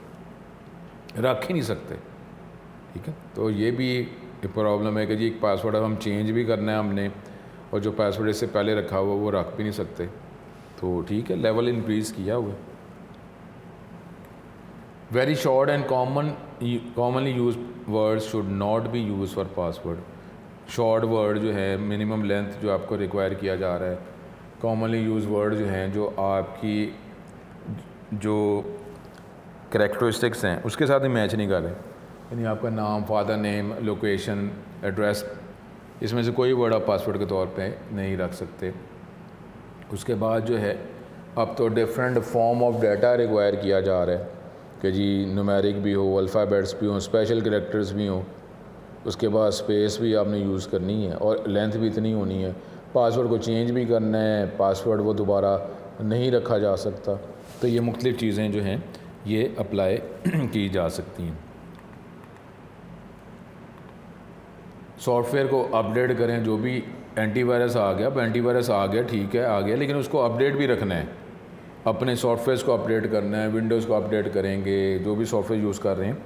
ठीक है। तो ये भी एक प्रॉब्लम है कि जी एक पासवर्ड अब हम चेंज भी करना है हमने, और जो पासवर्ड इससे पहले रखा हुआ वो रख भी नहीं सकते, तो ठीक है, लेवल इंक्रीज़ किया हुआ। Very short and commonly use words should not B use for password. Short word जो है, मिनिमम लेंथ जो आपको रिक्वायर किया जा रहा है, कॉमनली यूज़ वर्ड जो हैं, जो आपकी जो करैक्टरिस्टिक्स हैं उसके साथ ही मैच नहीं कर रहे, यानी आपका नाम, फादर नेम, लोकेशन, एड्रेस, इसमें से कोई वर्ड आप पासवर्ड के तौर पे नहीं रख सकते। उसके बाद जो है अब तो different form of data require किया जा रहा है कि जी न्यूमेरिक भी हो, अल्फ़ाबेट्स भी हों, स्पेशल करैक्टर्स भी हों, उसके बाद स्पेस भी आपने यूज़ करनी है और लेंथ भी इतनी होनी है। पासवर्ड को चेंज भी करना है, पासवर्ड वो दोबारा नहीं रखा जा सकता। तो ये मुख्तलिफ़ चीज़ें जो हैं ये अप्लाई की जा सकती हैं। सॉफ्टवेयर को अपडेट करें, जो भी एंटीवायरस आ गया, अब एंटीवायरस आ गया, ठीक है आ गया, लेकिन उसको अपडेट भी रखना है, अपने सॉफ्टवेयर को अपडेट करना है। विंडोज़ को अपडेट करेंगे, जो भी सॉफ्टवेयर यूज़ कर रहे हैं,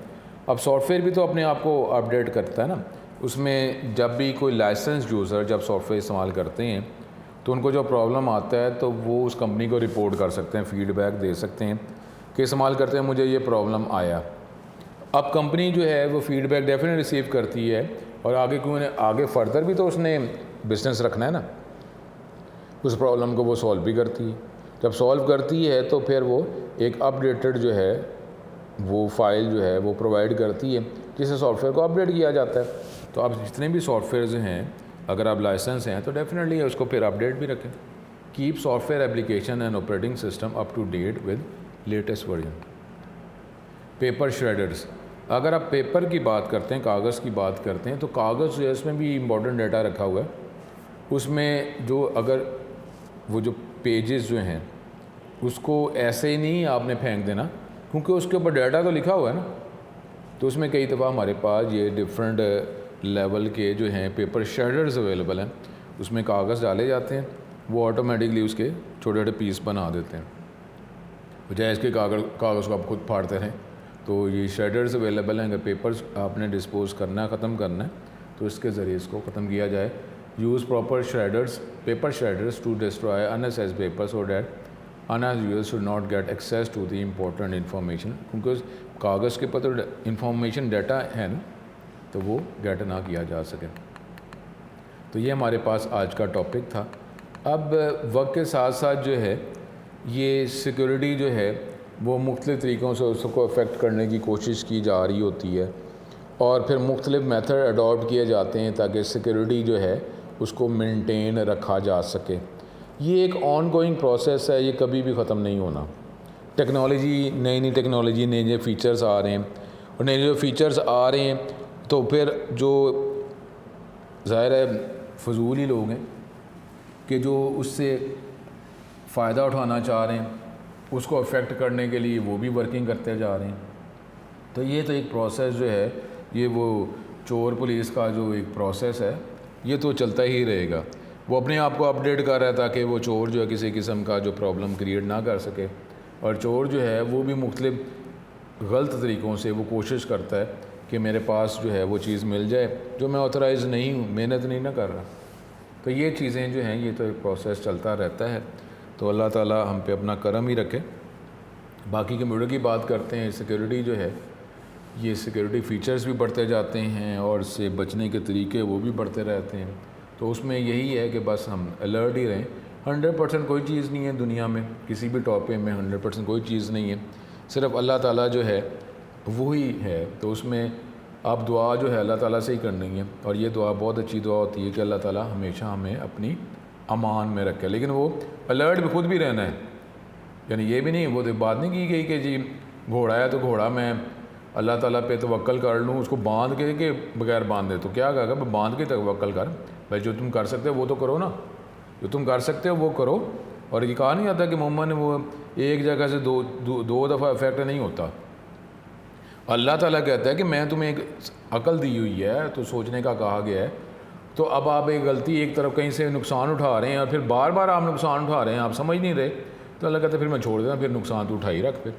अब सॉफ्टवेयर भी तो अपने आप को अपडेट करता है ना। उसमें जब भी कोई लाइसेंस यूज़र जब सॉफ्टवेयर इस्तेमाल करते हैं तो उनको जो प्रॉब्लम आता है तो वो उस कंपनी को रिपोर्ट कर सकते हैं, फीडबैक दे सकते हैं कि इस्तेमाल करते हैं मुझे ये प्रॉब्लम आया। अब कंपनी जो है वो फीडबैक डेफिनेट रिसीव करती है और आगे फर्दर भी तो उसने बिजनेस रखना है ना, उस प्रॉब्लम को वो सॉल्व भी करती है। जब सॉल्व करती है तो फिर वो एक अपडेटेड जो है वो फाइल जो है वो प्रोवाइड करती है जिससे सॉफ्टवेयर को अपडेट किया जाता है। तो आप जितने भी सॉफ्टवेयर हैं, अगर आप लाइसेंस हैं तो डेफिनेटली उसको फिर अपडेट भी रखें। Keep software application and operating system up to date with latest version. Paper shredders, अगर आप पेपर की बात करते हैं, कागज़ की बात करते हैं, तो कागज़ जो है उसमें भी इम्पोर्टेंट डाटा रखा हुआ है। उसमें जो अगर वो जो पेजेस जो हैं उसको ऐसे ही नहीं आपने फेंक देना, क्योंकि उसके ऊपर डाटा तो लिखा हुआ है ना। तो उसमें कई दफ़ा हमारे पास ये डिफरेंट लेवल के जो हैं पेपर शेडर्स अवेलेबल हैं, उसमें कागज़ डाले जाते हैं, वो ऑटोमेटिकली उसके छोटे छोटे पीस बना देते हैं, बजाय इसके कागज़ को आप खुद फाड़ते रहें। तो ये शेडर्स अवेलेबल हैं, अगर पेपर्स आपने डिस्पोज़ करना है, ख़त्म करना है, तो इसके ज़रिए इसको ख़त्म किया जाए। Use proper shredders, paper shredders to destroy unnecessary paper so that अनएज user should not get access to the important information, क्योंकि कागज़ के ऊपर तो इंफॉर्मेशन डाटा है ना, तो वो गेट ना किया जा सके। तो ये हमारे पास आज का टॉपिक था। अब वक्त के साथ साथ जो है ये सिक्योरिटी जो है वो मुख्तलिफ़ तरीक़ों से उसको अफेक्ट करने की कोशिश की जा रही होती है, और फिर मुख्तलिफ़ मेथड अडॉप्ट किए जाते हैं ताकि सिक्योरिटी जो है उसको मेंटेन रखा जा सके। ये एक ऑन गोइंग प्रोसेस है, ये कभी भी ख़त्म नहीं होना। टेक्नोलॉजी, नई नई टेक्नोलॉजी, नए नए फ़ीचर्स आ रहे हैं, और नए जो फ़ीचर्स आ रहे हैं तो फिर जो ज़ाहिर है फजूल ही लोग हैं कि जो उससे फ़ायदा उठाना चाह रहे हैं, उसको अफेक्ट करने के लिए वो भी वर्किंग करते जा रहे हैं। तो ये तो एक प्रोसेस जो है, ये वो चोर पुलिस का जो एक प्रोसेस है, ये तो चलता ही रहेगा। वो अपने आप को अपडेट कर रहा है ताकि वो चोर जो है किसी किस्म का जो प्रॉब्लम क्रिएट ना कर सके, और चोर जो है वो भी मुख्तलिफ़ गलत तरीक़ों से वो कोशिश करता है कि मेरे पास जो है वो चीज़ मिल जाए जो मैं ऑथराइज़ नहीं हूँ, मेहनत नहीं ना कर रहा। तो ये चीज़ें जो हैं ये तो एक प्रोसेस चलता रहता है। तो अल्लाह ताला हम पे अपना करम ही रखे। बाकी कंप्यूटर की बात करते हैं, सिक्योरिटी जो है ये सिक्योरिटी फ़ीचर्स भी बढ़ते जाते हैं और इससे बचने के तरीके वो भी बढ़ते रहते हैं। तो उसमें यही है कि बस हम अलर्ट ही रहें। 100% कोई चीज़ नहीं है दुनिया में, किसी भी टॉपिक में 100% कोई चीज़ नहीं है, सिर्फ अल्लाह ताला जो है वही है। तो उसमें आप दुआ जो है अल्लाह ताला से ही करनी है, और ये दुआ बहुत अच्छी दुआ होती है कि अल्लाह ताला हमेशा हमें अपनी अमान में रखे। लेकिन वो अलर्ट भी खुद भी रहना है, यानी ये भी नहीं, वो तो बात नहीं की गई कि जी घोड़ा है तो घोड़ा मैं अल्लाह ताला पे तवक्कल कर लूँ, उसको बांध के बगैर बांधे तो क्या कहेगा, बांध के तवक्कल कर। भाई जो तुम कर सकते हो वो तो करो ना, जो तुम कर सकते हो वो करो। और ये कहा नहीं आता कि मोमन वो एक जगह से दो दफ़ा इफेक्ट नहीं होता। अल्लाह ताला कहता है कि मैं तुम्हें एक अकल दी हुई है, तो सोचने का कहा गया है। तो अब आप एक गलती एक तरफ कहीं से नुकसान उठा रहे हैं और फिर बार बार आप नुकसान उठा रहे हैं, आप समझ नहीं रहे, तो अल्लाह कहता है फिर मैं छोड़ देना, फिर नुकसान तो उठा ही रख फिर।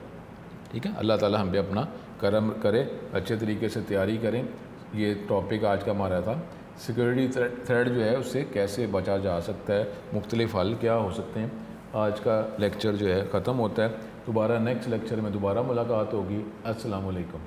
ठीक है, अल्लाह ताला हम पे अपना करम करे, अच्छे तरीके से तैयारी करें। ये टॉपिक आज का हमारा था, सिक्योरिटी थ्रेट जो है उससे कैसे बचा जा सकता है, मुख्तलिफ हल क्या हो सकते हैं। आज का लेक्चर जो है ख़त्म होता है, दोबारा नेक्स्ट लेक्चर में दोबारा मुलाकात होगी। अस्सलाम वालेकुम।